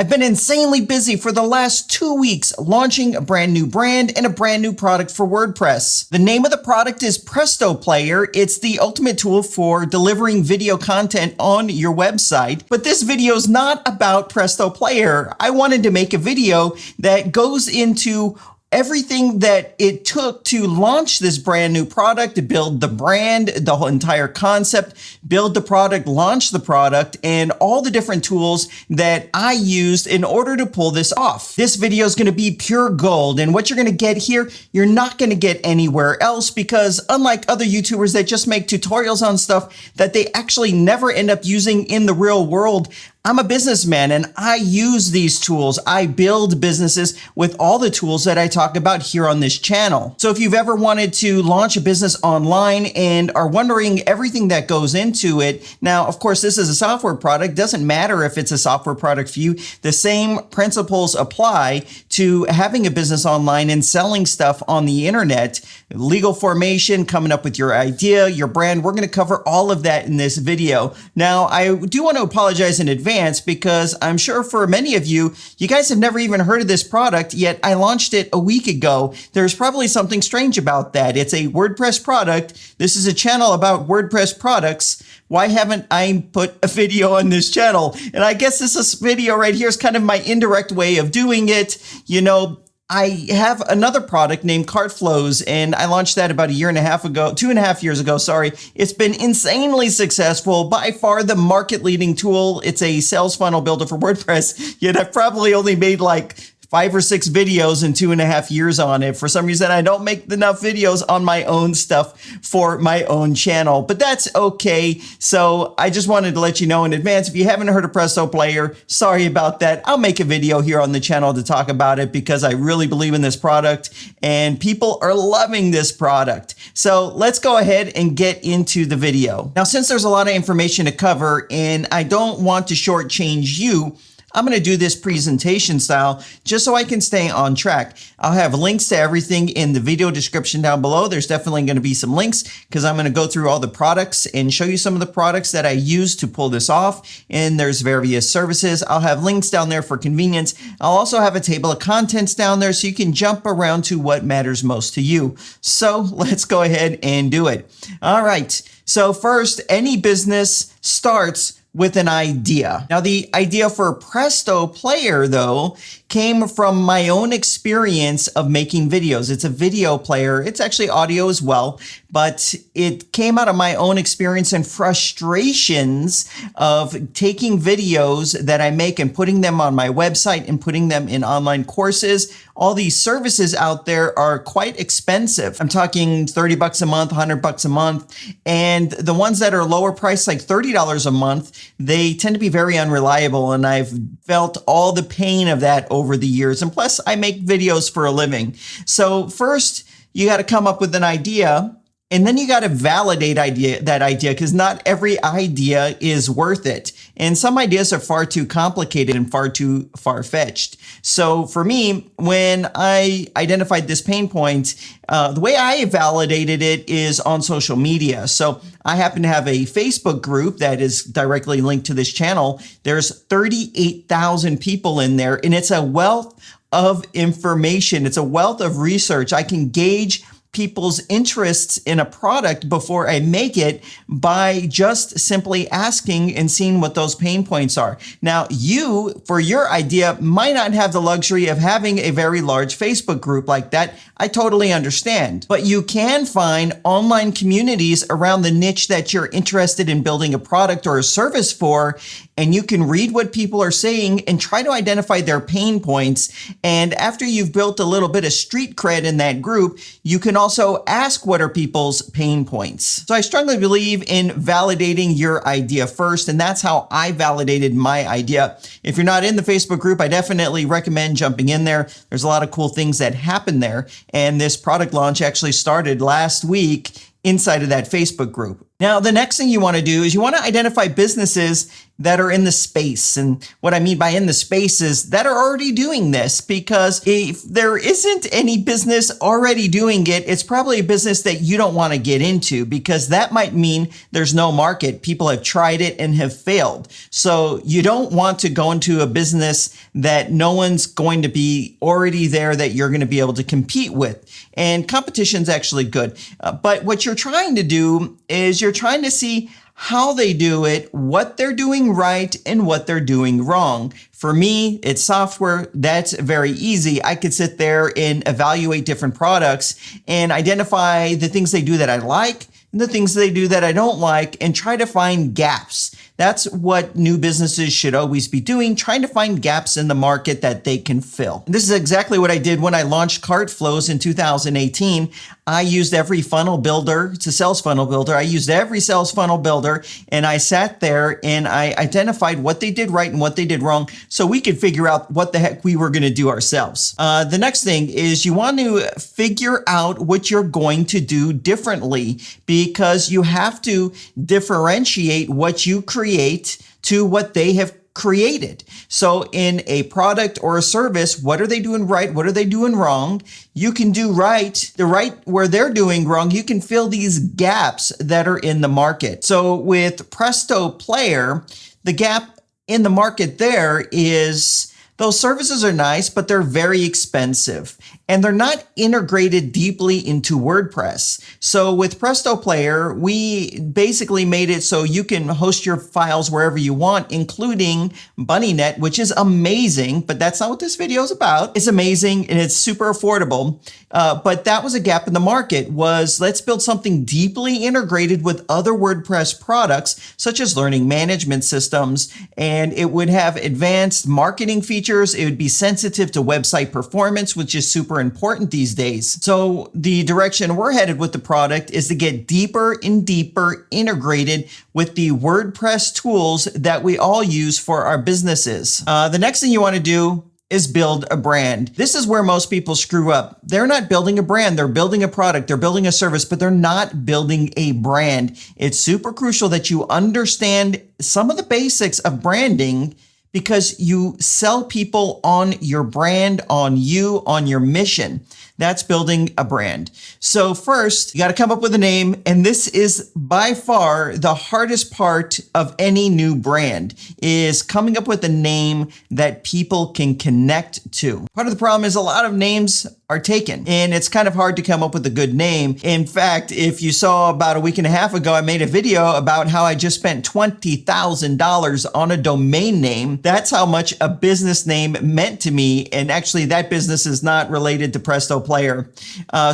I've been insanely busy for the last 2 weeks launching a brand new brand and a brand new product for WordPress. The name of the product is Presto Player. It's the ultimate tool for delivering video content on your website. But this video is not about Presto Player. I wanted to make a video that goes into everything that it took to launch this brand new product, to build the brand, the whole entire concept, build the product, launch the product, and all the different tools that I used in order to pull this off. This video is going to be pure gold, and what you're going to get here, you're not going to get anywhere else, because unlike other YouTubers that just make tutorials on stuff that they actually never end up using in the real world, I'm a businessman and I use these tools. I build businesses with all the tools that I talk about here on this channel. So if you've ever wanted to launch a business online and are wondering everything that goes into it, now, of course, this is a software product. Doesn't matter if it's a software product for you. The same principles apply to having a business online and selling stuff on the internet. Legal formation, coming up with your idea, your brand. We're going to cover all of that in this video. Now, I do want to apologize in advance because I'm sure for many of you, you guys have never even heard of this product, yet I launched it a week ago. There's probably something strange about that. It's a WordPress product. This is a channel about WordPress products. Why haven't I put a video on this channel? And I guess this video right here is kind of my indirect way of doing it. You know, I have another product named Cart Flows, and I launched that about 2.5 years ago, sorry. It's been insanely successful, by far the market leading tool. It's a sales funnel builder for WordPress, yet I've probably only made like 5 or 6 videos in 2.5 years on it. For some reason, I don't make enough videos on my own stuff for my own channel, but that's okay. So I just wanted to let you know in advance, if you haven't heard of Presto Player, sorry about that. I'll make a video here on the channel to talk about it because I really believe in this product and people are loving this product. So let's go ahead and get into the video. Now, since there's a lot of information to cover and I don't want to shortchange you, I'm going to do this presentation style just so I can stay on track. I'll have links to everything in the video description down below. There's definitely going to be some links because I'm going to go through all the products and show you some of the products that I use to pull this off. And there's various services. I'll have links down there for convenience. I'll also have a table of contents down there so you can jump around to what matters most to you. So let's go ahead and do it. All right. So first, any business starts with an idea. Now, the idea for Presto Player, though, came from my own experience of making videos. It's a video player. It's actually audio as well, but it came out of my own experience and frustrations of taking videos that I make and putting them on my website and putting them in online courses. All these services out there are quite expensive. I'm talking $30 a month, $100 a month. And the ones that are lower priced, like $30 a month, they tend to be very unreliable. And I've felt all the pain of that over the years. And plus, I make videos for a living. So first, you got to come up with an idea. And then you got to validate that idea because not every idea is worth it. And some ideas are far too complicated and far too far-fetched. So for me, when I identified this pain point, the way I validated it is on social media. So I happen to have a Facebook group that is directly linked to this channel. There's 38,000 people in there, and it's a wealth of information. It's a wealth of research. I can gauge people's interests in a product before I make it by just simply asking and seeing what those pain points are. Now, you, for your idea, might not have the luxury of having a very large Facebook group like that. I totally understand. But you can find online communities around the niche that you're interested in building a product or a service for, and you can read what people are saying and try to identify their pain points. And after you've built a little bit of street cred in that group, you can also ask what are people's pain points. So I strongly believe in validating your idea first, and that's how I validated my idea. If you're not in the Facebook group, I definitely recommend jumping in there. There's a lot of cool things that happen there. And this product launch actually started last week inside of that Facebook group. Now, the next thing you want to do is you want to identify businesses that are in the space. And what I mean by in the space is that are already doing this, because if there isn't any business already doing it, it's probably a business that you don't want to get into, because that might mean there's no market. People have tried it and have failed. So you don't want to go into a business that no one's going to be already there that you're going to be able to compete with. And competition's actually good. But what you're trying to do is you're trying to see how they do it, what they're doing right, and what they're doing wrong. For me, it's software. That's very easy. I could sit there and evaluate different products and identify the things they do that I like and the things they do that I don't like, and try to find gaps. That's what new businesses should always be doing, trying to find gaps in the market that they can fill. And this is exactly what I did when I launched Cart Flows in 2018. I used every funnel builder. It's a sales funnel builder. I used every sales funnel builder, and I sat there and I identified what they did right and what they did wrong, so we could figure out what the heck we were going to do ourselves. The next thing is you want to figure out what you're going to do differently, because you have to differentiate what you create to what they have created. So in a product or a service, what are they doing right? What are they doing wrong? You can do the right where they're doing wrong. You can fill these gaps that are in the market. So with Presto Player, the gap in the market there is those services are nice, but they're very expensive and they're not integrated deeply into WordPress. So with Presto Player, we basically made it so you can host your files wherever you want, including BunnyNet, which is amazing, but that's not what this video is about. It's amazing and it's super affordable. But that was a gap in the market, was let's build something deeply integrated with other WordPress products, such as learning management systems, and it would have advanced marketing features. It would be sensitive to website performance, which is super important these days. So the direction we're headed with the product is to get deeper and deeper integrated with the WordPress tools that we all use for our businesses. The next thing you want to do is build a brand. This is where most people screw up. They're not building a brand. They're building a product. They're building a service, but they're not building a brand. It's super crucial that you understand some of the basics of branding, because you sell people on your brand, on you, on your mission. That's building a brand. So first, you got to come up with a name. And this is by far the hardest part of any new brand, is coming up with a name that people can connect to. Part of the problem is a lot of names are taken, and it's kind of hard to come up with a good name. In fact, if you saw about a week and a half ago, I made a video about how I just spent $20,000 on a domain name. That's how much a business name meant to me. And actually that business is not related to Presto Player.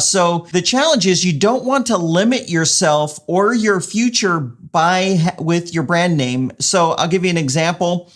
So the challenge is you don't want to limit yourself or your future with your brand name. So I'll give you an example.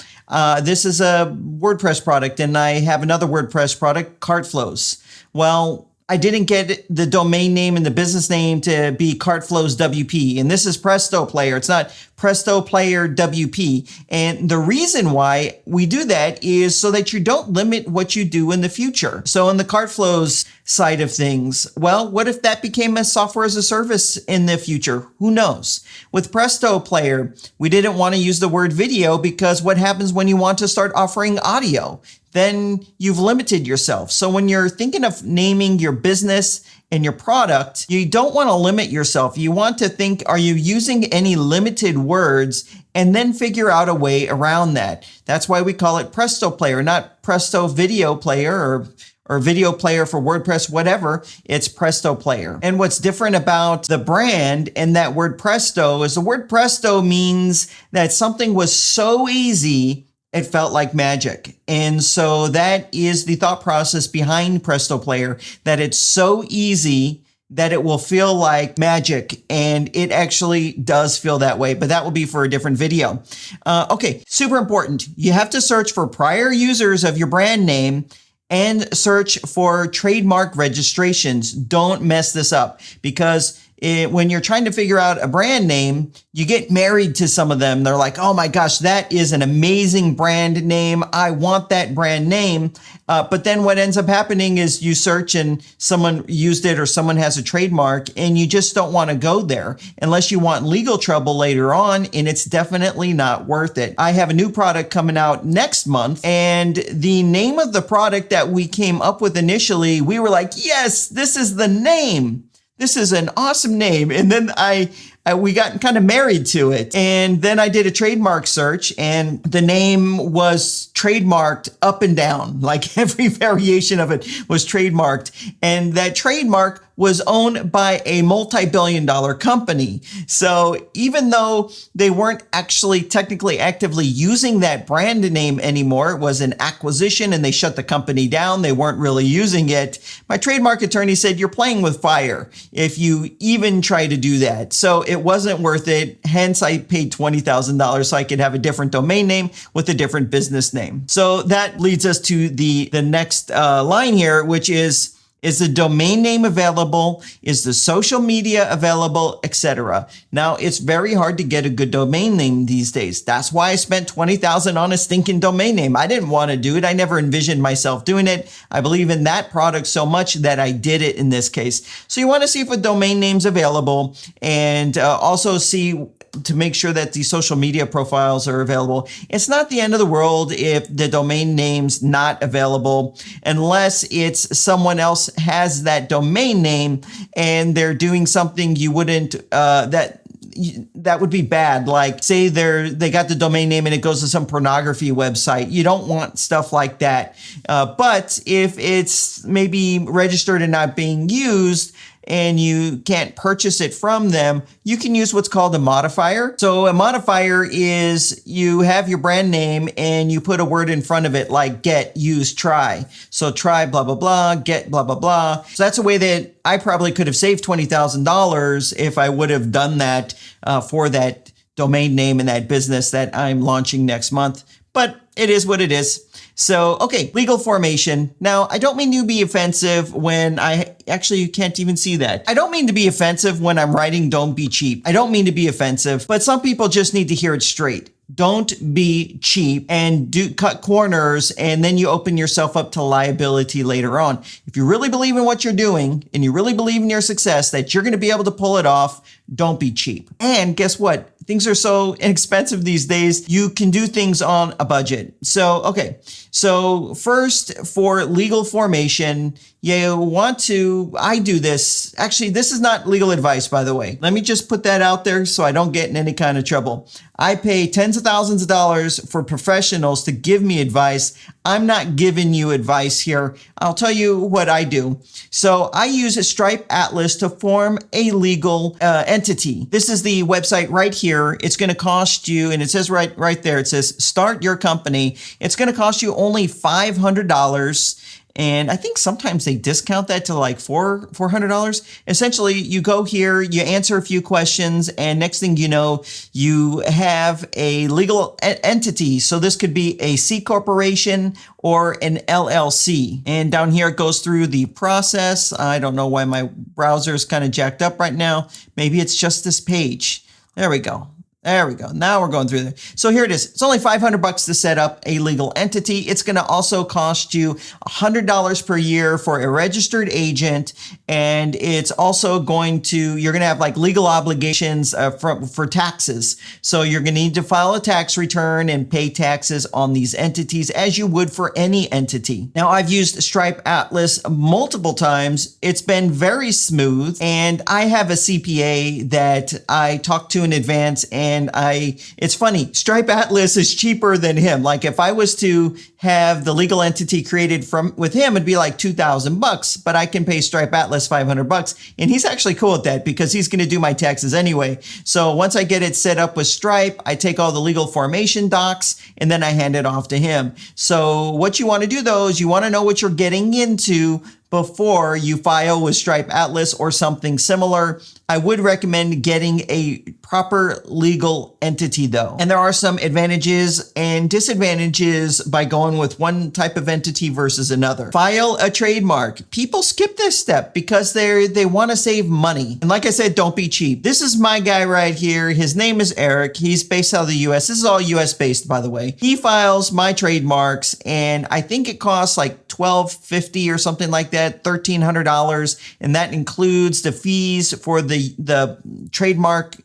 This is a WordPress product, and I have another WordPress product, Cart Flows. Well, I didn't get the domain name and the business name to be Cart Flows WP, and this is Presto Player. It's not Presto Player WP. And the reason why we do that is so that you don't limit what you do in the future. So on the Cart Flows side of things, well, what if that became a software as a service in the future? Who knows? With Presto Player, we didn't want to use the word video, because what happens when you want to start offering audio? Then you've limited yourself. So when you're thinking of naming your business and your product, you don't want to limit yourself. You want to think, are you using any limited words, and then figure out a way around that. That's why we call it Presto Player, not Presto Video Player or Video Player for WordPress, whatever. It's Presto Player. And what's different about the brand and that word Presto is the word Presto means that something was so easy it felt like magic. And so that is the thought process behind Presto Player, that it's so easy that it will feel like magic. And it actually does feel that way, but that will be for a different video. Okay, super important. You have to search for prior users of your brand name and search for trademark registrations. Don't mess this up, because when you're trying to figure out a brand name, you get married to some of them. They're like, oh my gosh, that is an amazing brand name. I want that brand name. But then what ends up happening is you search and someone used it or someone has a trademark and you just don't want to go there unless you want legal trouble later on, and it's definitely not worth it. I have a new product coming out next month, and the name of the product that we came up with initially, we were like, yes, this is the name. This is an awesome name. And then we got kind of married to it. And then I did a trademark search and the name was trademarked up and down. Like every variation of it was trademarked. And that trademark was owned by a multi-billion-dollar company. So even though they weren't actually technically actively using that brand name anymore, it was an acquisition and they shut the company down. They weren't really using it. My trademark attorney said, you're playing with fire if you even try to do that. So it wasn't worth it. Hence, I paid $20,000 so I could have a different domain name with a different business name. So that leads us to the next line here, which is the domain name available? Is the social media available, etc.? Now, it's very hard to get a good domain name these days. That's why I spent $20,000 on a stinking domain name. I didn't want to do it. I never envisioned myself doing it. I believe in that product so much that I did it in this case. So you want to see if a domain name's available and also see to make sure that the social media profiles are available. It's not the end of the world if the domain name's not available, unless it's someone else has that domain name and they're doing something you wouldn't, that would be bad. Like say they got the domain name and it goes to some pornography website. You don't want stuff like that. But if it's maybe registered and not being used, and you can't purchase it from them, you can use what's called a modifier. So a modifier is you have your brand name and you put a word in front of it like get, use, try. So try blah, blah, blah, get blah, blah, blah. So that's a way that I probably could have saved $20,000 if I would have done that for that domain name and that business that I'm launching next month. But it is what it is. So, okay, legal formation. Now, I don't mean to be offensive when actually, you can't even see that. I don't mean to be offensive when I'm writing don't be cheap. I don't mean to be offensive, but some people just need to hear it straight. Don't be cheap and cut corners, and then you open yourself up to liability later on. If you really believe in what you're doing and you really believe in your success, that you're going to be able to pull it off, don't be cheap. And guess what? Things are so inexpensive these days, you can do things on a budget. So, okay. So first, for legal formation, you want to, I do this. Actually, this is not legal advice, by the way. Let me just put that out there so I don't get in any kind of trouble. I pay tens of thousands of dollars for professionals to give me advice. I'm not giving you advice here. I'll tell you what I do. So I use a Stripe Atlas to form a legal entity. This is the website right here. It's going to cost you, and it says right there, it says start your company. It's going to cost you only $500. And I think sometimes they discount that to like $400. Essentially, you go here, you answer a few questions, and next thing you know, you have a legal entity. So this could be a C corporation or an LLC. And down here, it goes through the process. I don't know why my browser is kind of jacked up right now. Maybe it's just this page. There we go. There we go. Now we're going through there. So here it is. It's only $500 to set up a legal entity. It's going to also cost you $100 per year for a registered agent. And it's also you're going to have like legal obligations for taxes. So you're going to need to file a tax return and pay taxes on these entities as you would for any entity. Now, I've used Stripe Atlas multiple times. It's been very smooth. And I have a CPA that I talk to in advance, and it's funny, Stripe Atlas is cheaper than him. Like if I was to have the legal entity created with him, it'd be like $2,000, but I can pay Stripe Atlas $500. And he's actually cool with that because he's going to do my taxes anyway. So once I get it set up with Stripe, I take all the legal formation docs and then I hand it off to him. So what you want to do though is you want to know what you're getting into before you file with Stripe Atlas or something similar. I would recommend getting a proper legal entity though. And there are some advantages and disadvantages by going with one type of entity versus another. File a trademark. People skip this step because they want to save money. And like I said, don't be cheap. This is my guy right here. His name is Eric. He's based out of the US. This is all US based, by the way. He files my trademarks and I think it costs like $1,250 or something like that, $1,300. And that includes the fees for the trademark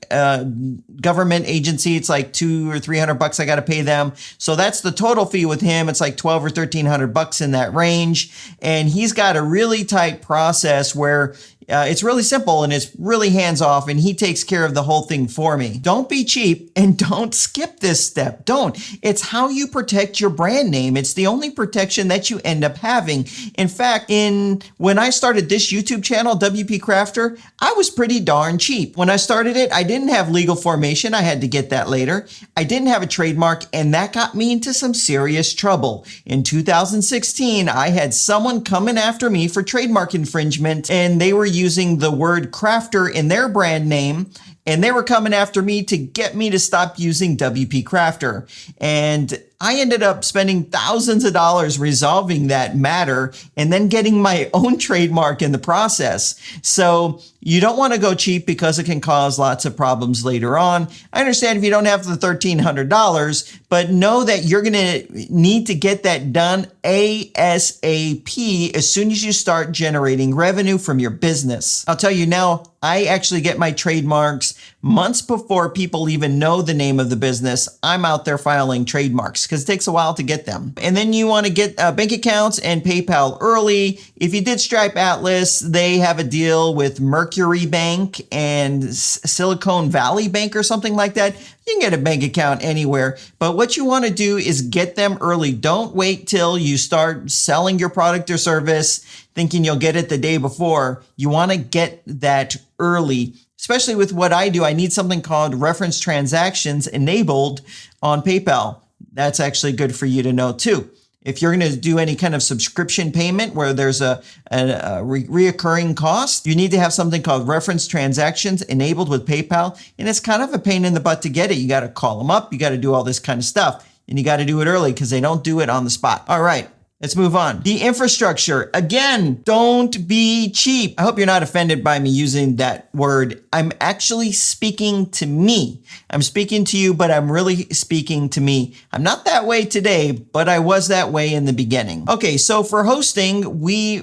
government agency. It's like $200 or $300 I got to pay them. So that's the total fee with him. It's like $1,200 or $1,300 in that range. And he's got a really tight process where it's really simple and it's really hands off, and he takes care of the whole thing for me. Don't be cheap and don't skip this step. Don't. It's how you protect your brand name. It's the only protection that you end up having. In fact, when I started this YouTube channel, WP Crafter, I was pretty darn cheap. When I started it, I didn't have legal formation. I had to get that later. I didn't have a trademark, and that got me into some serious trouble. In 2016, I had someone coming after me for trademark infringement, and they were using the word crafter in their brand name, and they were coming after me to get me to stop using WP Crafter. And I ended up spending thousands of dollars resolving that matter and then getting my own trademark in the process. So you don't want to go cheap because it can cause lots of problems later on. I understand if you don't have the $1,300, but know that you're going to need to get that done ASAP as soon as you start generating revenue from your business. I'll tell you now, I actually get my trademarks months before people even know the name of the business. I'm out there filing trademarks because it takes a while to get them. And then you want to get bank accounts and PayPal early. If you did Stripe Atlas, they have a deal with Mercury Bank and Silicon Valley Bank or something like that. You can get a bank account anywhere, but what you want to do is get them early. Don't wait till you start selling your product or service thinking you'll get it the day before. You want to get that early, especially with what I do. I need something called reference transactions enabled on PayPal. That's actually good for you to know too. If you're going to do any kind of subscription payment where there's a reoccurring cost, you need to have something called reference transactions enabled with PayPal. And it's kind of a pain in the butt to get it. You got to call them up. You got to do all this kind of stuff. And you got to do it early because they don't do it on the spot. All right. Let's move on. The infrastructure. Again, don't be cheap. I hope you're not offended by me using that word. I'm actually speaking to me. I'm speaking to you, but I'm really speaking to me. I'm not that way today, but I was that way in the beginning. Okay, so for hosting,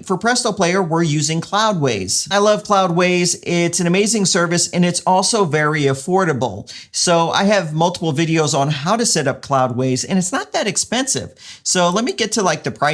for Presto Player, we're using Cloudways. I love Cloudways. It's an amazing service, and it's also very affordable. So I have multiple videos on how to set up Cloudways, and it's not that expensive. So let me get to like the pricing.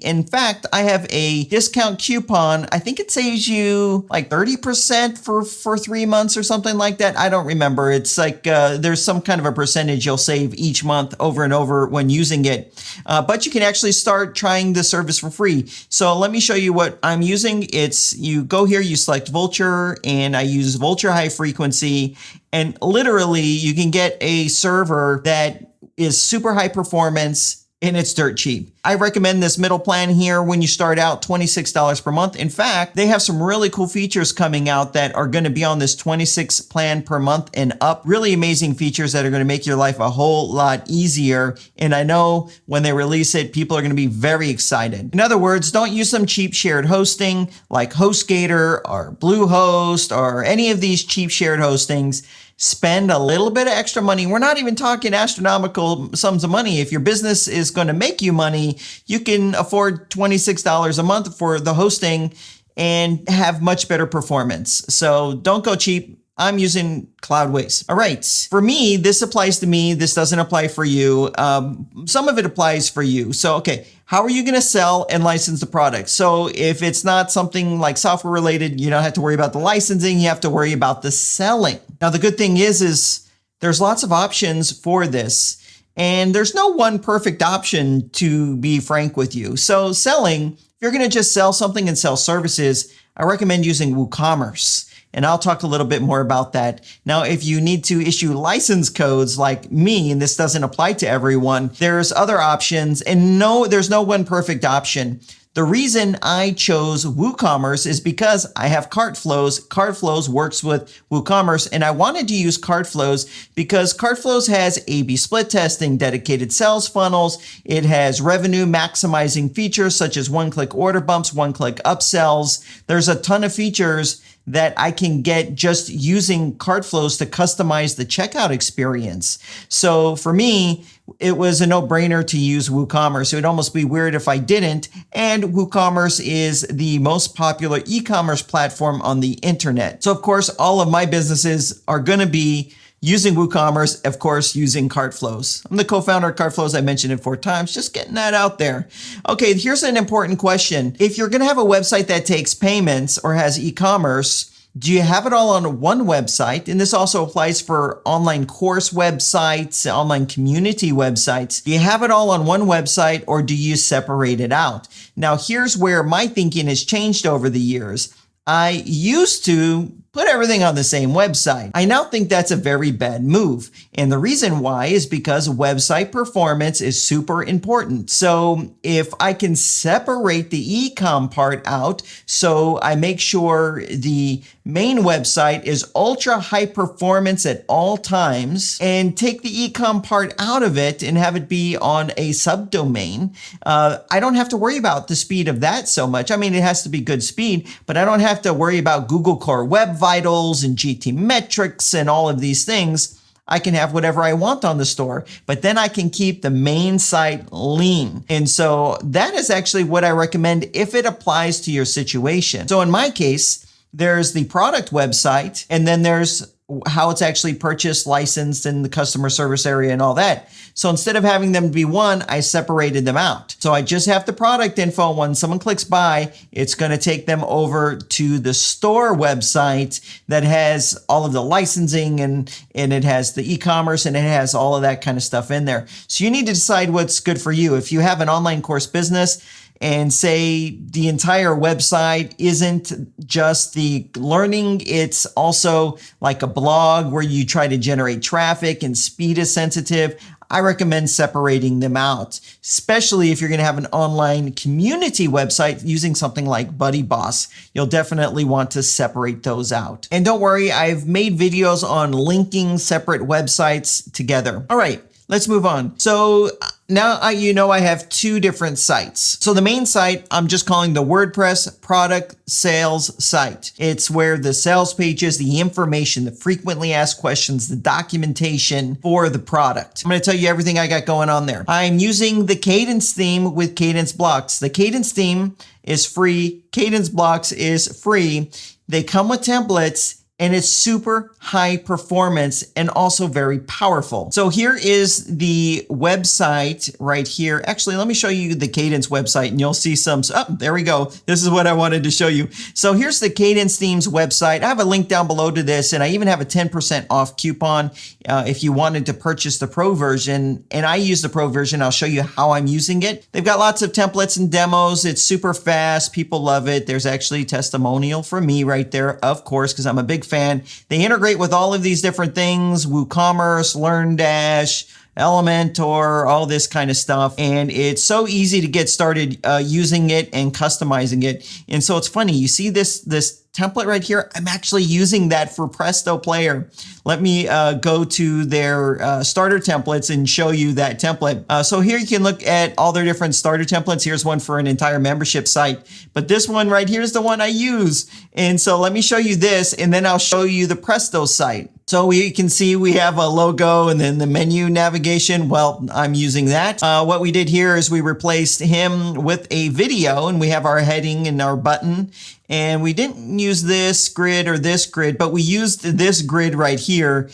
In fact, I have a discount coupon. I think it saves you like 30% for 3 months or something like that. I don't remember. It's like there's some kind of a percentage you'll save each month over and over when using it. But you can actually start trying the service for free. So let me show you what I'm using. You go here, you select Vultr, and I use Vultr High Frequency. And literally, you can get a server that is super high performance, and it's dirt cheap. I recommend this middle plan here when you start out, $26 per month. In fact, they have some really cool features coming out that are going to be on this 26 plan per month and up. Really amazing features that are going to make your life a whole lot easier. And I know when they release it, people are going to be very excited. In other words, don't use some cheap shared hosting like HostGator or Bluehost or any of these cheap shared hostings. Spend a little bit of extra money. We're not even talking astronomical sums of money. If your business is going to make you money, you can afford $26 a month for the hosting and have much better performance. So don't go cheap. I'm using Cloudways. All right. For me, this applies to me. This doesn't apply for you. Some of it applies for you. So, okay. How are you going to sell and license the product? So if it's not something like software related, you don't have to worry about the licensing. You have to worry about the selling. Now, the good thing is there's lots of options for this, and there's no one perfect option, to be frank with you. So selling, if you're going to just sell something and sell services, I recommend using WooCommerce. And I'll talk a little bit more about that. Now, if you need to issue license codes like me, and this doesn't apply to everyone, there's other options, and no, there's no one perfect option. The reason I chose WooCommerce is because I have CartFlows. CartFlows works with WooCommerce, and I wanted to use CartFlows because CartFlows has A/B split testing, dedicated sales funnels. It has revenue maximizing features such as one-click order bumps, one-click upsells. There's a ton of features that I can get just using CartFlows to customize the checkout experience. So for me, it was a no-brainer to use WooCommerce. It would almost be weird if I didn't. And WooCommerce is the most popular e-commerce platform on the internet. So of course, all of my businesses are going to be using WooCommerce, of course, using CartFlows. I'm the co-founder of CartFlows. I mentioned it 4 times, just getting that out there. Okay, here's an important question. If you're going to have a website that takes payments or has e-commerce, do you have it all on one website? And this also applies for online course websites, online community websites. Do you have it all on one website or do you separate it out? Now, here's where my thinking has changed over the years. I used to put everything on the same website. I now think that's a very bad move. And the reason why is because website performance is super important. So if I can separate the e-com part out, so I make sure the main website is ultra high performance at all times and take the e-com part out of it and have it be on a subdomain, I don't have to worry about the speed of that so much. I mean, it has to be good speed, but I don't have to worry about Google Core Web Vitals and GT metrics and all of these things. I can have whatever I want on the store, but then I can keep the main site lean. And so that is actually what I recommend if it applies to your situation. So in my case, there's the product website, and then there's how it's actually purchased, licensed, and the customer service area and all that. So instead of having them be one, I separated them out. So I just have the product info. When someone clicks buy, it's going to take them over to the store website that has all of the licensing and it has the e-commerce and it has all of that kind of stuff in there. So you need to decide what's good for you. If you have an online course business, and say the entire website isn't just the learning, it's also like a blog where you try to generate traffic and speed is sensitive, I recommend separating them out, especially if you're going to have an online community website using something like BuddyBoss. You'll definitely want to separate those out. And don't worry, I've made videos on linking separate websites together. All right. Let's move on. So now I have 2 different sites. So the main site, I'm just calling the WordPress product sales site. It's where the sales pages, the information, the frequently asked questions, the documentation for the product. I'm going to tell you everything I got going on there. I'm using the Cadence theme with Cadence blocks. The Cadence theme is free. Cadence blocks is free. They come with templates. And it's super high performance and also very powerful. So here is the website right here. Actually, let me show you the Cadence website and you'll see some, there we go. This is what I wanted to show you. So here's the Cadence Themes website. I have a link down below to this and I even have a 10% off coupon if you wanted to purchase the pro version. And I use the pro version. I'll show you how I'm using it. They've got lots of templates and demos. It's super fast. People love it. There's actually a testimonial for me right there, of course, because I'm a big fan. They integrate with all of these different things, WooCommerce, LearnDash, Elementor, all this kind of stuff. And it's so easy to get started using it and customizing it. And so it's funny, you see this template right here? I'm actually using that for Presto Player. Let me go to their starter templates and show you that template. So here you can look at all their different starter templates. Here's one for an entire membership site, but this one right here is the one I use. And so let me show you this, and then I'll show you the Presto site. So we can see we have a logo and then the menu navigation. Well, I'm using that. What we did here is we replaced him with a video, and we have our heading and our button. And we didn't use this grid or this grid, but we used this grid right here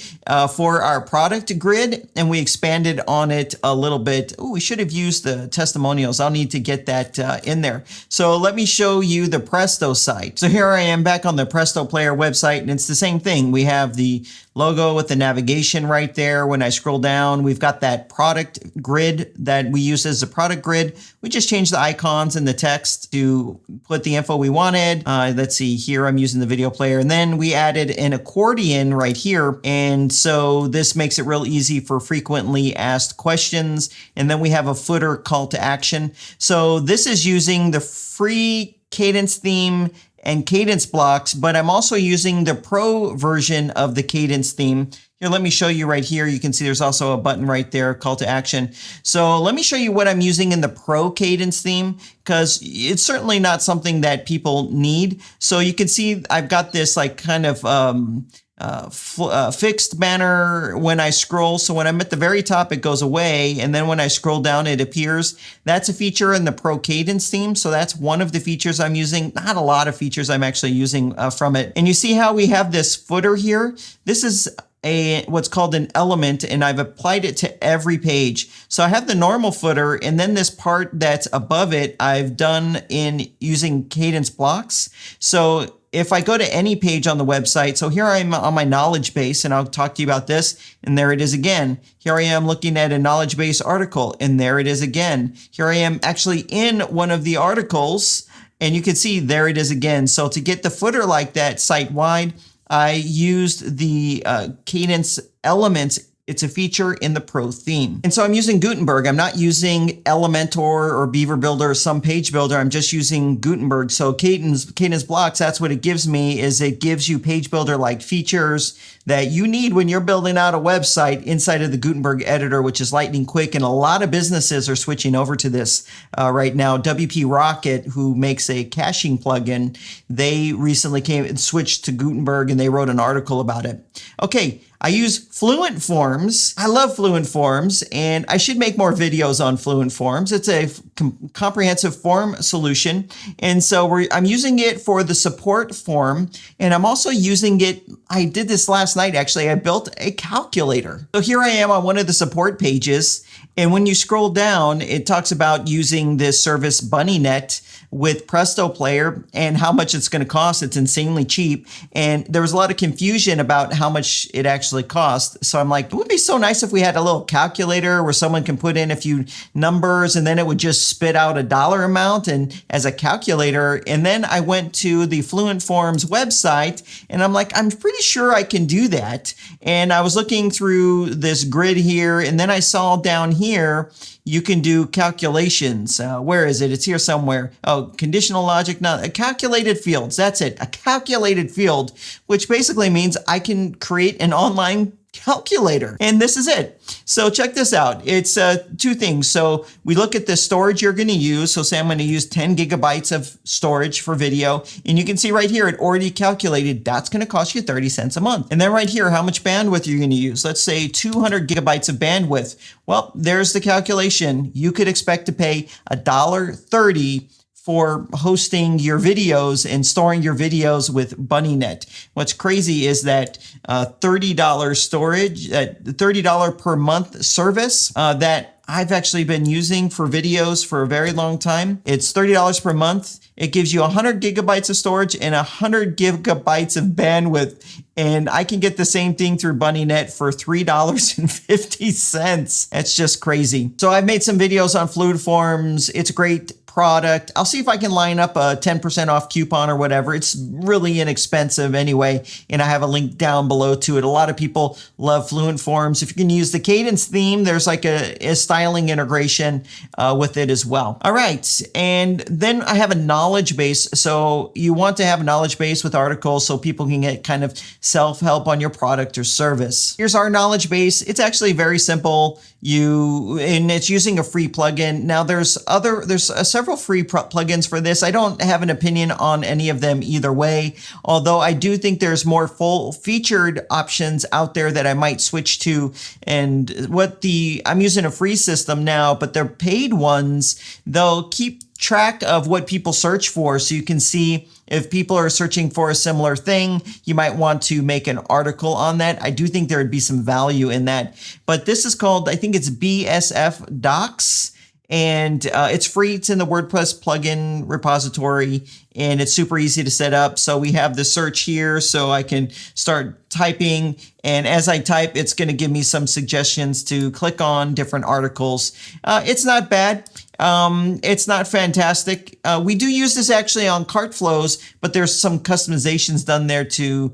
for our product grid, and we expanded on it a little bit. Oh, we should have used the testimonials. I'll need to get that in there. So let me show you the Presto site. So here I am back on the Presto Player website, and it's the same thing. We have the logo with the navigation right there. When I scroll down, we've got that product grid that we use as a product grid. We just changed the icons and the text to put the info we wanted. Let's see here, I'm using the video player. And then we added an accordion right here. And so this makes it real easy for frequently asked questions. And then we have a footer call to action. So this is using the free Cadence theme and cadence blocks, but I'm also using the pro version of the cadence theme. Here, let me show you right here. You can see there's also a button right there, call to action. So let me show you what I'm using in the pro cadence theme, because it's certainly not something that people need. So you can see I've got this like kind of fixed banner when I scroll. So when I'm at the very top, it goes away. And then when I scroll down, it appears. That's a feature in the Pro Cadence theme. So that's one of the features I'm using. Not a lot of features I'm actually using from it. And you see how we have this footer here? This is what's called an element, and I've applied it to every page. So I have the normal footer, and then this part that's above it, I've done in using cadence blocks. So if I go to any page on the website, so here I am on my knowledge base, and I'll talk to you about this, and there it is again. Here I am looking at a knowledge base article, and there it is again. Here I am actually in one of the articles, and you can see there it is again. So to get the footer like that site-wide, I used the Cadence elements. It's a feature in the Pro theme. And so I'm using Gutenberg. I'm not using Elementor or Beaver Builder or some page builder. I'm just using Gutenberg. So Cadence blocks, that's what it gives me, is it gives you page builder like features that you need when you're building out a website inside of the Gutenberg editor, which is lightning quick. And a lot of businesses are switching over to this right now. WPRocket, who makes a caching plugin, they recently switched to Gutenberg, and they wrote an article about it. Okay, I use Fluent Forms. I love Fluent Forms, and I should make more videos on Fluent Forms. It's a comprehensive form solution. And so I'm using it for the support form, and I'm also using it, I did this last night actually, I built a calculator. So here I am on one of the support pages, and when you scroll down, it talks about using this service BunnyNet with Presto Player and how much it's going to cost. It's insanely cheap. And there was a lot of confusion about how much it actually cost. So I'm like, it would be so nice if we had a little calculator where someone can put in a few numbers and then it would just spit out a dollar amount and as a calculator. And then I went to the Fluent Forms website and I'm like, I'm pretty sure I can do that. And I was looking through this grid here, and then I saw down here, you can do calculations. Where is it? It's here somewhere. Oh, conditional logic, not calculated fields. That's it. A calculated field, which basically means I can create an online calculator. And this is it. So check this out. It's two things. So we look at the storage you're going to use. So say I'm going to use 10 gigabytes of storage for video. And you can see right here, it already calculated that's going to cost you 30 cents a month. And then right here, how much bandwidth you're going to use. Let's say 200 gigabytes of bandwidth. Well, there's the calculation. You could expect to pay $1.30 for hosting your videos and storing your videos with BunnyNet. What's crazy is that $30 storage, $30 per month service that I've actually been using for videos for a very long time. It's $30 per month. It gives you 100 gigabytes of storage and 100 gigabytes of bandwidth. And I can get the same thing through BunnyNet for $3.50. That's just crazy. So I've made some videos on Fluent Forms. It's a great product. I'll see if I can line up a 10% off coupon or whatever. It's really inexpensive anyway, and I have a link down below to it. A lot of people love Fluent Forms. If you can use the Cadence theme, there's like a styling integration with it as well. All right, and then I have a knowledge base. So you want to have a knowledge base with articles so people can get kind of self-help on your product or service. Here's our knowledge base. It's actually very simple. And it's using a free plugin. Now there's several free plugins for this. I don't have an opinion on any of them either way, although I do think there's more full featured options out there that I might switch to. And I'm using a free system now, but they're paid ones. They'll keep track of what people search for. So you can see if people are searching for a similar thing, you might want to make an article on that. I do think there would be some value in that. But this is called, I think it's BSF Docs. And it's free. It's in the WordPress plugin repository, and it's super easy to set up. So we have the search here, so I can start typing. And as I type, it's going to give me some suggestions to click on different articles. It's not bad. It's not fantastic. We do use this actually on cart flows, but there's some customizations done there to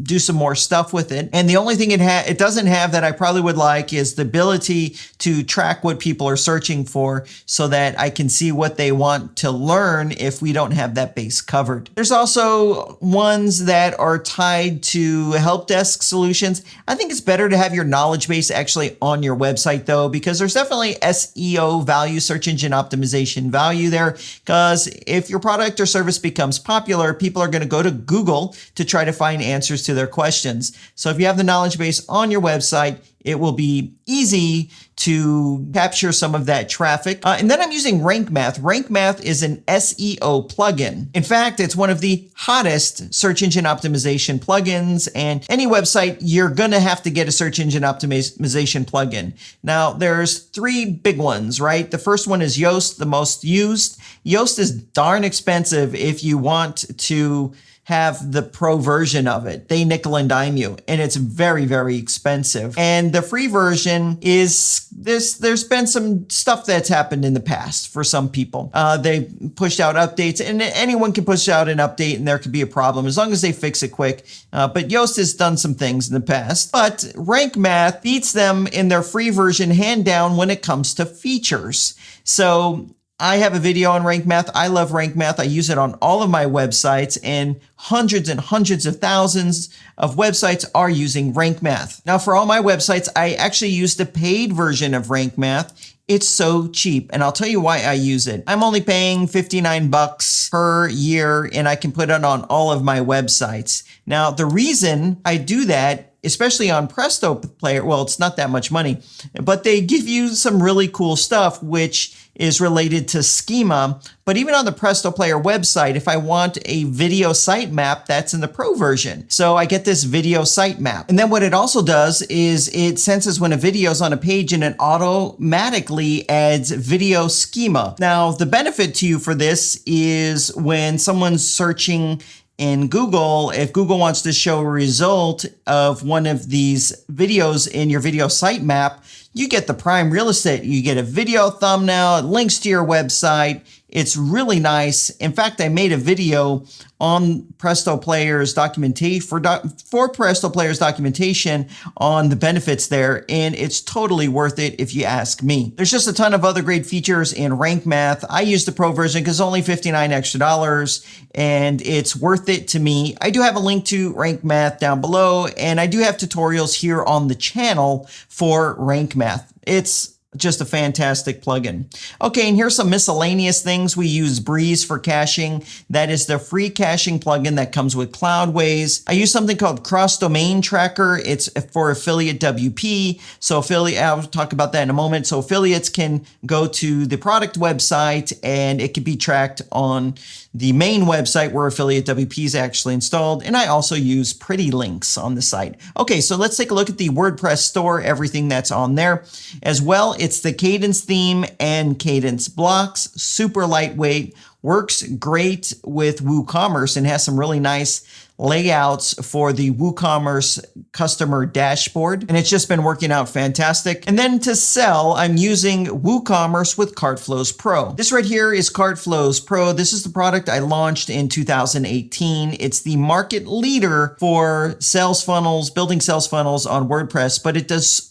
do some more stuff with it. And the only thing it doesn't have that I probably would like is the ability to track what people are searching for so that I can see what they want to learn if we don't have that base covered. There's also ones that are tied to help desk solutions. I think it's better to have your knowledge base actually on your website though, because there's definitely SEO value, search engine optimization value there. Because if your product or service becomes popular, people are going to go to Google to try to find answers to their questions. So if you have the knowledge base on your website, it will be easy to capture some of that traffic. And then I'm using Rank Math. Rank Math is an SEO plugin. In fact, it's one of the hottest search engine optimization plugins. And any website, you're going to have to get a search engine optimization plugin. Now, there's three big ones, right? The first one is Yoast, the most used. Yoast is darn expensive if you want to have the pro version of it. They nickel and dime you, and it's very, very expensive. And the free version is there's been some stuff that's happened in the past for some people. They pushed out updates, and anyone can push out an update and there could be a problem as long as they fix it quick. But Yoast has done some things in the past, but Rank Math beats them in their free version hand down when it comes to features. So I have a video on Rank Math. I love Rank Math. I use it on all of my websites, and hundreds of thousands of websites are using Rank Math. Now, for all my websites, I actually use the paid version of Rank Math. It's so cheap, and I'll tell you why I use it. I'm only paying $59 per year, and I can put it on all of my websites. Now, the reason I do that, especially on Presto Player, well, it's not that much money, but they give you some really cool stuff, which is related to schema. But even on the Presto Player website, if I want a video sitemap, that's in the pro version. So I get this video sitemap. And then what it also does is it senses when a video is on a page and it automatically adds video schema. Now, the benefit to you for this is when someone's searching in Google, if Google wants to show a result of one of these videos in your video sitemap, you get the prime real estate. You get a video thumbnail, it links to your website. It's really nice. In fact, I made a video on Presto Player's documentation for Presto Player's documentation on the benefits there, and it's totally worth it if you ask me. There's just a ton of other great features in Rank Math. I use the pro version because it's only $59 extra, and it's worth it to me. I do have a link to Rank Math down below, and I do have tutorials here on the channel for Rank Math. It's just a fantastic plugin. Okay, and here's some miscellaneous things. We use Breeze for caching. That is the free caching plugin that comes with Cloudways. I use something called Cross Domain Tracker. It's for affiliate WP. So I'll talk about that in a moment. So affiliates can go to the product website and it can be tracked on the main website where affiliate WP is actually installed. And I also use pretty links on the site. Okay, so let's take a look at the WordPress store, everything that's on there. As well, it's the Cadence theme and Cadence blocks, super lightweight, works great with WooCommerce and has some really nice layouts for the WooCommerce customer dashboard. And it's just been working out fantastic. And then to sell, I'm using WooCommerce with CartFlows Pro. This right here is CartFlows Pro. This is the product I launched in 2018. It's the market leader for sales funnels, building sales funnels on WordPress, but it does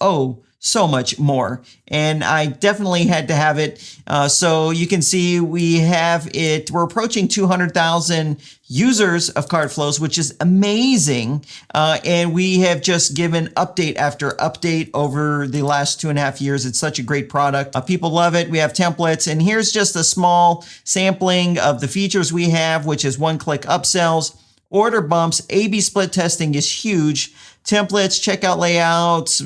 so much more. And I definitely had to have it. So you can see we have it. We're approaching 200,000 users of CartFlows, which is amazing. And we have just given update after update over the last 2.5 years. It's such a great product. People love it. We have templates. And here's just a small sampling of the features we have, which is one-click upsells, order bumps, A/B split testing is huge. Templates, checkout layouts,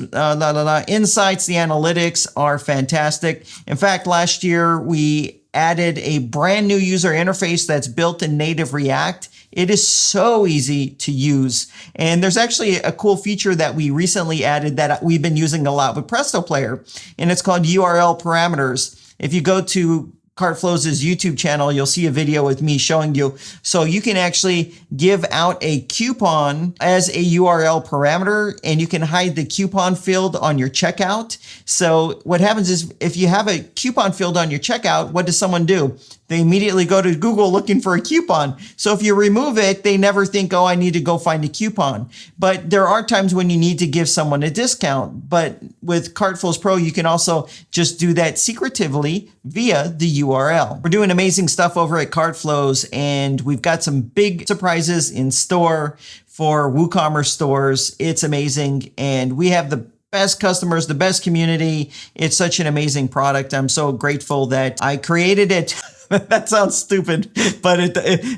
insights, the analytics are fantastic. In fact, last year we added a brand new user interface that's built in native React. It is so easy to use. And there's actually a cool feature that we recently added that we've been using a lot with Presto Player, and it's called URL parameters. If you go to CartFlow's YouTube channel, you'll see a video with me showing you. So you can actually give out a coupon as a URL parameter, and you can hide the coupon field on your checkout. So what happens is if you have a coupon field on your checkout, what does someone do? They immediately go to Google looking for a coupon. So if you remove it, they never think, oh, I need to go find a coupon. But there are times when you need to give someone a discount. But with CartFlows Pro, you can also just do that secretively via the URL. We're doing amazing stuff over at CartFlows, and we've got some big surprises in store for WooCommerce stores. It's amazing. And we have the best customers, the best community. It's such an amazing product. I'm so grateful that I created it. That sounds stupid, but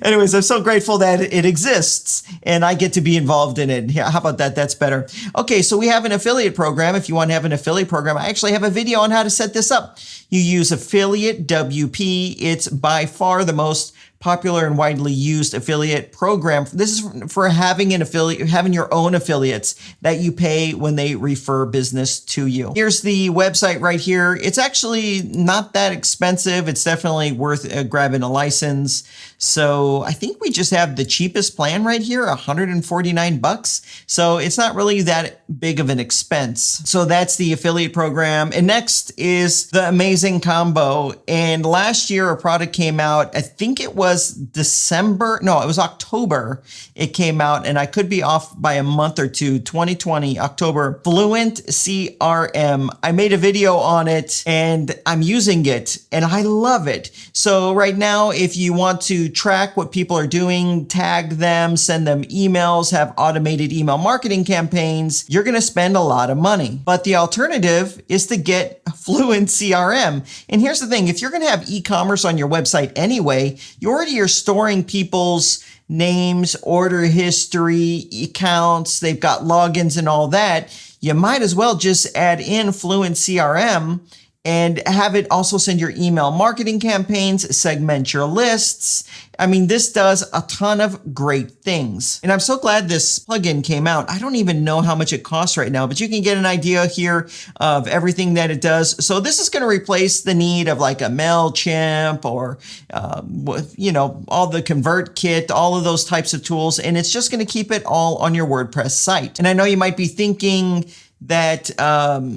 anyways, I'm so grateful that it exists and I get to be involved in it. Yeah, how about that? That's better. Okay, so we have an affiliate program. If you want to have an affiliate program, I actually have a video on how to set this up. You use Affiliate WP. It's by far the most popular and widely used affiliate program. This is for having an affiliate, having your own affiliates that you pay when they refer business to you. Here's the website right here. It's actually not that expensive. It's definitely worth grabbing a license. So I think we just have the cheapest plan right here, $149. So it's not really that big of an expense. So that's the affiliate program. And next is the amazing combo. And last year a product came out, I think it was December, no, it was October. It came out, and I could be off by a month or two, 2020, October, Fluent CRM. I made a video on it and I'm using it and I love it. So right now, if you want to track what people are doing, tag them, send them emails, have automated email marketing campaigns, you're going to spend a lot of money. But the alternative is to get Fluent CRM. And here's the thing, if you're going to have e-commerce on your website anyway, you already are storing people's names, order history, accounts, they've got logins and all that. You might as well just add in Fluent CRM and have it also send your email marketing campaigns, segment your lists. I mean, this does a ton of great things. And I'm so glad this plugin came out. I don't even know how much it costs right now, but you can get an idea here of everything that it does. So this is going to replace the need of like a MailChimp or, all the ConvertKit, all of those types of tools. And it's just going to keep it all on your WordPress site. And I know you might be thinking that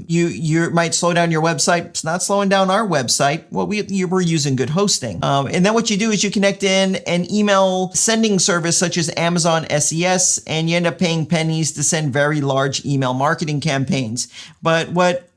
you might slow down your website. It's not slowing down our website. Well, we're using good hosting. And then what you do is you connect in an email sending service such as Amazon SES, and you end up paying pennies to send very large email marketing campaigns. But what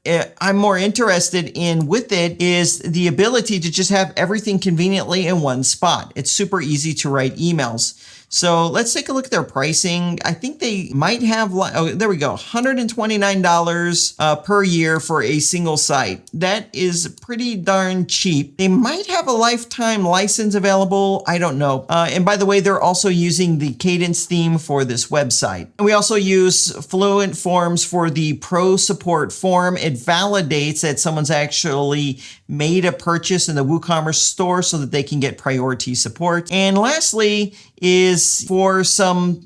I'm more interested in with it is the ability to just have everything conveniently in one spot. It's super easy to write emails. So let's take a look at their pricing. I think they might have, oh, there we go, $129 per year for a single site. That is pretty darn cheap. They might have a lifetime license available. I don't know. And by the way, they're also using the Cadence theme for this website. And we also use Fluent Forms for the Pro Support form. It validates that someone's actually made a purchase in the WooCommerce store so that they can get priority support. And lastly is for some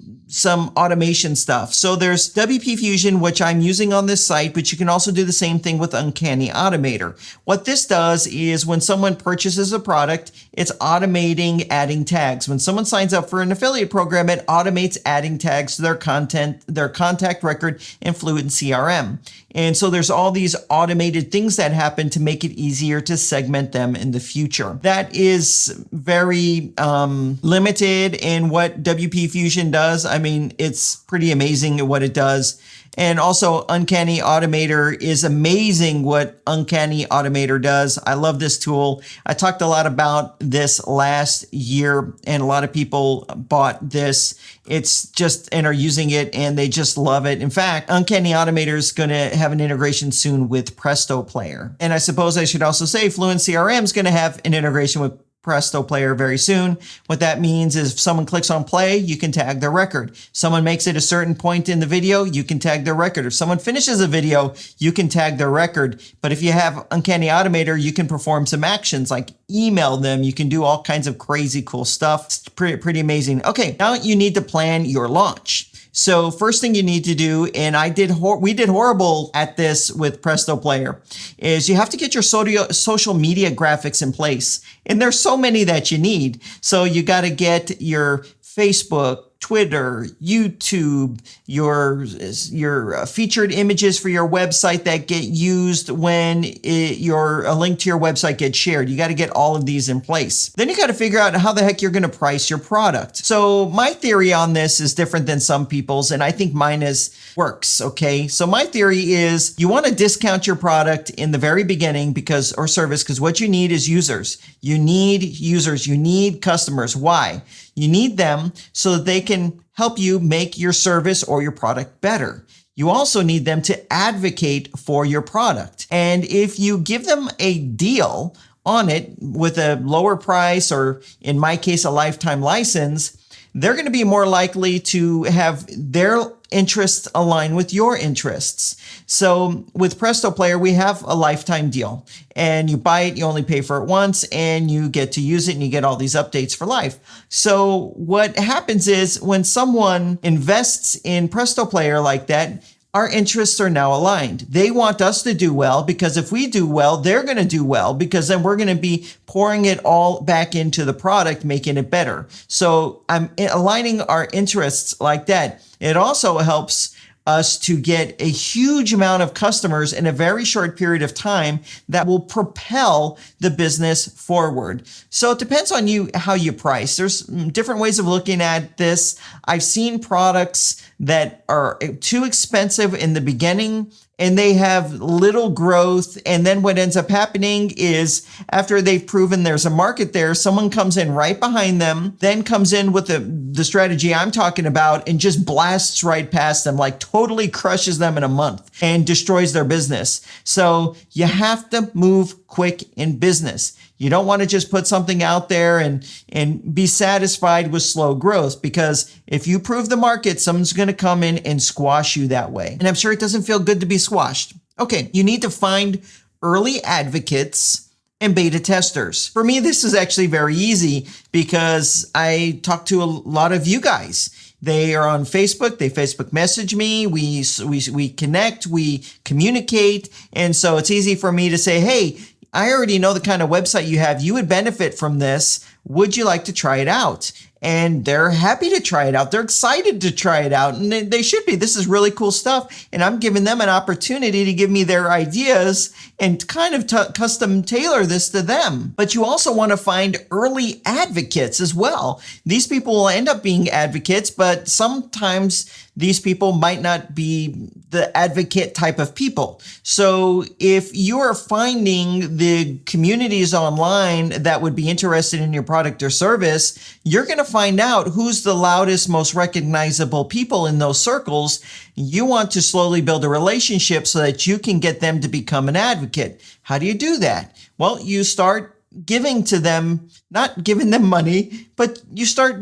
automation stuff. So there's WP Fusion, which I'm using on this site, but you can also do the same thing with Uncanny Automator. What this does is when someone purchases a product, it's automating adding tags. When someone signs up for an affiliate program, it automates adding tags to their contact record in Fluent CRM. And so there's all these automated things that happen to make it easier to segment them in the future. That is very limited in what WP Fusion does. I mean, it's pretty amazing at what it does. And also Uncanny Automator is amazing what Uncanny Automator does. I love this tool. I talked a lot about this last year and a lot of people bought this. It's just, and are using it and they just love it. In fact, Uncanny Automator is going to have an integration soon with Presto Player. And I suppose I should also say Fluent CRM is going to have an integration with Presto Player very soon. What that means is if someone clicks on play, you can tag their record. Someone makes it a certain point in the video, you can tag their record. If someone finishes a video, you can tag their record. But if you have Uncanny Automator, you can perform some actions like email them. You can do all kinds of crazy cool stuff. It's pretty amazing. Okay, now you need to plan your launch. So first thing you need to do, and we did horrible at this with Presto Player, is you have to get your social media graphics in place. And there's so many that you need. So you got to get your Facebook, Twitter, YouTube, your featured images for your website that get used when a link to your website gets shared. You got to get all of these in place. Then you got to figure out how the heck you're going to price your product. So my theory on this is different than some people's, and I think mine works. Okay. So my theory is you want to discount your product in the very beginning or service, because what you need is users. You need users. You need customers. Why? You need them so that they can help you make your service or your product better. You also need them to advocate for your product. And if you give them a deal on it with a lower price, or in my case, a lifetime license, they're going to be more likely to have their interests align with your interests. So with Presto Player, we have a lifetime deal, and you buy it, you only pay for it once, and you get to use it, and you get all these updates for life. So what happens is when someone invests in Presto Player like that, our interests are now aligned. They want us to do well, because if we do well, they're going to do well, because then we're going to be pouring it all back into the product, making it better. So I'm aligning our interests like that. It also helps us to get a huge amount of customers in a very short period of time that will propel the business forward. So it depends on you, how you price. There's different ways of looking at this. I've seen products that are too expensive in the beginning and they have little growth. And then what ends up happening is after they've proven there's a market there, someone comes in right behind them, then comes in with the strategy I'm talking about and just blasts right past them, like totally crushes them in a month and destroys their business. So you have to move quick in business. You don't want to just put something out there and be satisfied with slow growth, because if you prove the market, someone's going to come in and squash you that way. And I'm sure it doesn't feel good to be squashed. Okay, you need to find early advocates and beta testers. For me, this is actually very easy because I talk to a lot of you guys. They are on Facebook. They Facebook message me. We connect, we communicate. And so it's easy for me to say, hey, I already know the kind of website you have. You would benefit from this. Would you like to try it out? And they're happy to try it out. They're excited to try it out. And they should be. This is really cool stuff. And I'm giving them an opportunity to give me their ideas and kind of custom tailor this to them. But you also want to find early advocates as well. These people will end up being advocates, but sometimes these people might not be the advocate type of people. So if you are finding the communities online that would be interested in your product or service, you're going to find out who's the loudest, most recognizable people in those circles. You want to slowly build a relationship so that you can get them to become an advocate. How do you do that? Well, you start giving to them, not giving them money, but you start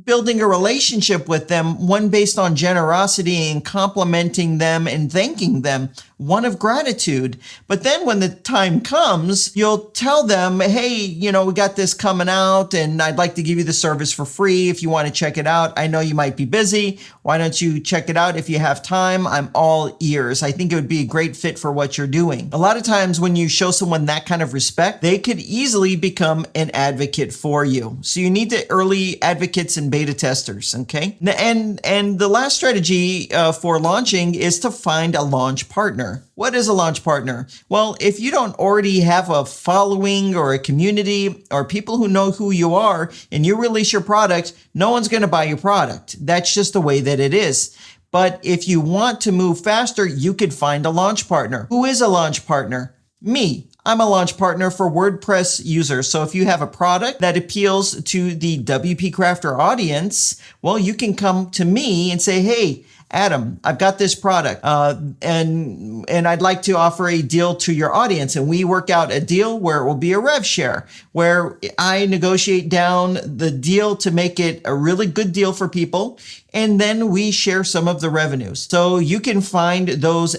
building a relationship with them, one based on generosity and complimenting them and thanking them, one of gratitude. But then when the time comes, you'll tell them, hey, we got this coming out and I'd like to give you the service for free if you want to check it out. I know you might be busy. Why don't you check it out if you have time? I'm all ears. I think it would be a great fit for what you're doing. A lot of times when you show someone that kind of respect, they could easily become an advocate for you. So you need the early advocates and beta testers, okay? And the last strategy for launching is to find a launch partner. What is a launch partner? Well, if you don't already have a following or a community or people who know who you are and you release your product, no one's going to buy your product. That's just the way that it is. But if you want to move faster, you could find a launch partner. Who is a launch partner? Me. I'm a launch partner for WordPress users. So if you have a product that appeals to the WP Crafter audience, well, you can come to me and say, hey, Adam, I've got this product and I'd like to offer a deal to your audience. And we work out a deal where it will be a rev share, where I negotiate down the deal to make it a really good deal for people. And then we share some of the revenues. So you can find those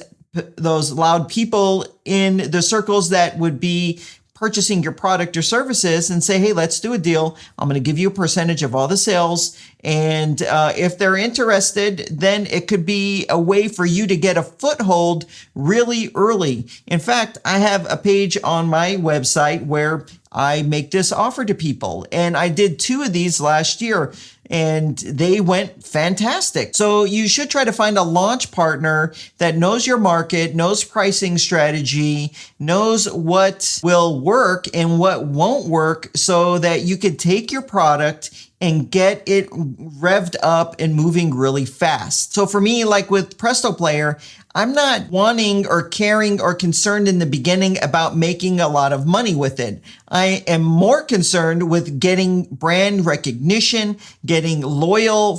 loud people in the circles that would be purchasing your product or services and say, hey, let's do a deal. I'm going to give you a percentage of all the sales. And if they're interested, then it could be a way for you to get a foothold really early. In fact, I have a page on my website where I make this offer to people. And I did 2 of these last year, and they went fantastic. So you should try to find a launch partner that knows your market, knows pricing strategy, knows what will work and what won't work, so that you could take your product and get it revved up and moving really fast. So for me, like with Presto Player, I'm not wanting or caring or concerned in the beginning about making a lot of money with it. I am more concerned with getting brand recognition, getting a loyal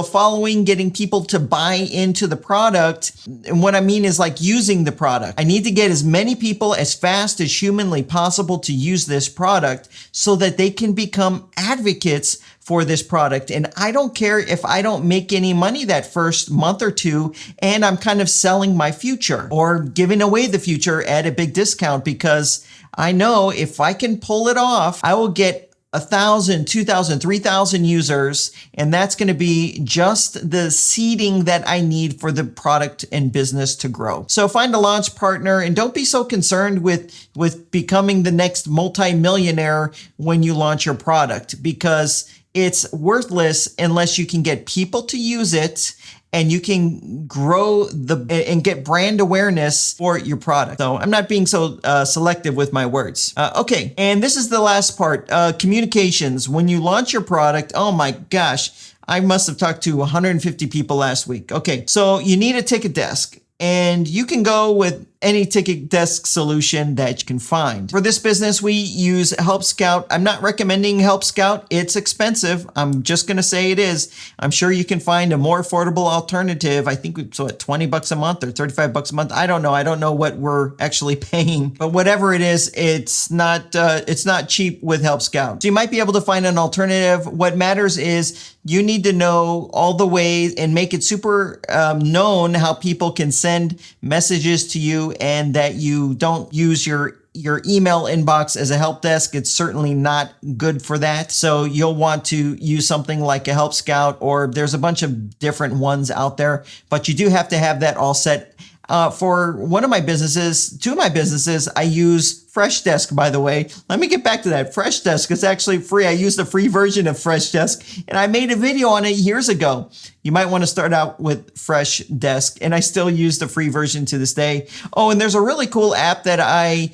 following, getting people to buy into the product. And what I mean is like using the product. I need to get as many people as fast as humanly possible to use this product so that they can become advocates for this product. And I don't care if I don't make any money that first month or 2, and I'm kind of selling my future or giving away the future at a big discount, because I know if I can pull it off, I will get 1,000, 2,000, 3,000 users, and that's going to be just the seeding that I need for the product and business to grow. So find a launch partner, and don't be so concerned with becoming the next multi-millionaire when you launch your product, because it's worthless unless you can get people to use it and you can grow and get brand awareness for your product. So I'm not being so selective with my words. Okay, and this is the last part, communications. When you launch your product, oh my gosh, I must have talked to 150 people last week. Okay, so you need a ticket desk. And you can go with any ticket desk solution that you can find. For this business, we use Help Scout. I'm not recommending Help Scout. It's expensive. I'm just going to say it is. I'm sure you can find a more affordable alternative. I think it's at $20 a month or $35 a month. I don't know. I don't know what we're actually paying, but whatever it is, it's not cheap with Help Scout. So you might be able to find an alternative. What matters is you need to know all the ways and make it super known how people can send messages to you, and that you don't use your email inbox as a help desk. It's certainly not good for that. So you'll want to use something like a Help Scout, or there's a bunch of different ones out there, but you do have to have that all set. For one of my businesses, 2 of my businesses, I use Freshdesk, by the way. Let me get back to that. Freshdesk is actually free. I use the free version of Freshdesk, and I made a video on it years ago. You might want to start out with Freshdesk, and I still use the free version to this day. Oh, and there's a really cool app that I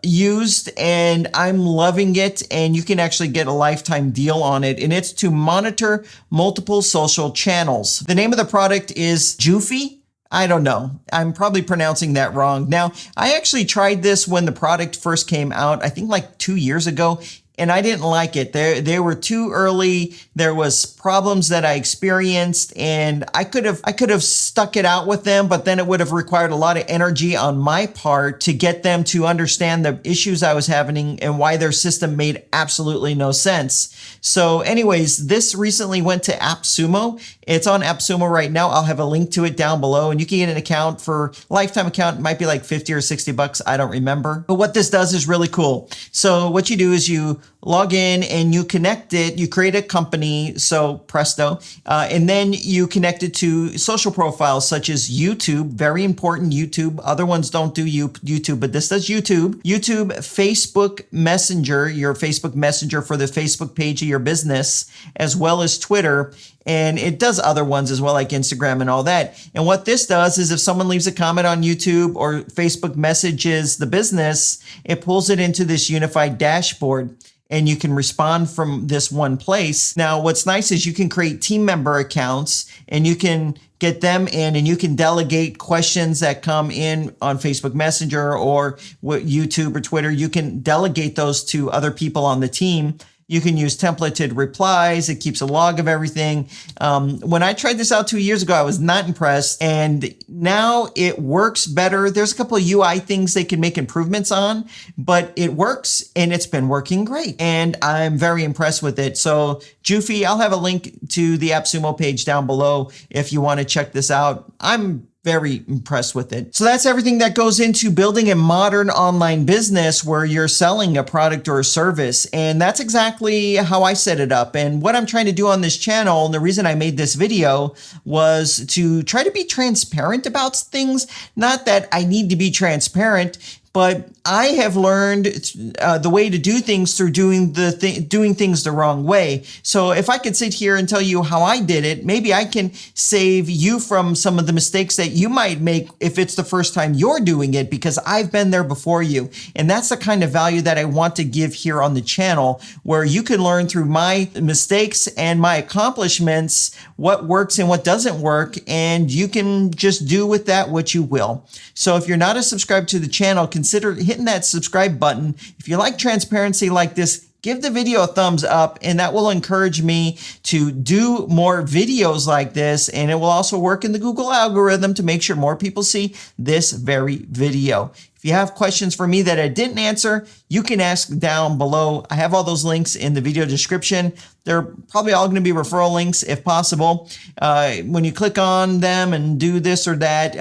used, and I'm loving it, and you can actually get a lifetime deal on it, and it's to monitor multiple social channels. The name of the product is Joofy. I don't know. I'm probably pronouncing that wrong. Now, I actually tried this when the product first came out, I think like 2 years ago, and I didn't like it. They were too early. There was problems that I experienced, and I could have stuck it out with them, but then it would have required a lot of energy on my part to get them to understand the issues I was having and why their system made absolutely no sense. So anyways, this recently went to AppSumo. It's on AppSumo right now. I'll have a link to it down below, and you can get an account for lifetime account. It might be like 50 or 60 bucks. I don't remember. But what this does is really cool. So what you do is you log in and you connect it. You create a company, so Presto, and then you connect it to social profiles such as YouTube. Very important, YouTube. Other ones don't do YouTube, but this does YouTube. YouTube, Facebook Messenger, your Facebook Messenger for the Facebook page of your business, as well as Twitter. And it does other ones as well, like Instagram and all that. And what this does is if someone leaves a comment on YouTube or Facebook messages the business, it pulls it into this unified dashboard, and you can respond from this one place. Now, what's nice is you can create team member accounts, and you can get them in, and you can delegate questions that come in on Facebook Messenger or YouTube or Twitter. You can delegate those to other people on the team. You can use templated replies. It keeps a log of everything. When I tried this out 2 years ago, I was not impressed, and now it works better. There's a couple of UI things they can make improvements on, but it works, and it's been working great, and I'm very impressed with it. So Joofy, I'll have a link to the AppSumo page down below if you want to check this out. I'm very impressed with it. So that's everything that goes into building a modern online business where you're selling a product or a service. And that's exactly how I set it up. And what I'm trying to do on this channel, and the reason I made this video, was to try to be transparent about things. Not that I need to be transparent, but I have learned the way to do things through doing things the wrong way. So if I could sit here and tell you how I did it, maybe I can save you from some of the mistakes that you might make if it's the first time you're doing it, because I've been there before you. And that's the kind of value that I want to give here on the channel, where you can learn through my mistakes and my accomplishments what works and what doesn't work, and you can just do with that what you will. So if you're not a subscriber to the channel, consider hitting that subscribe button. If you like transparency like this, give the video a thumbs up, and that will encourage me to do more videos like this. And it will also work in the Google algorithm to make sure more people see this very video. If you have questions for me that I didn't answer, you can ask down below. I have all those links in the video description. They're probably all going to be referral links if possible. When you click on them and do this or that,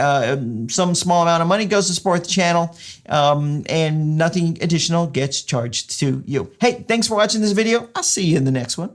some small amount of money goes to support the channel, and nothing additional gets charged to you. Hey, thanks for watching this video. I'll see you in the next one.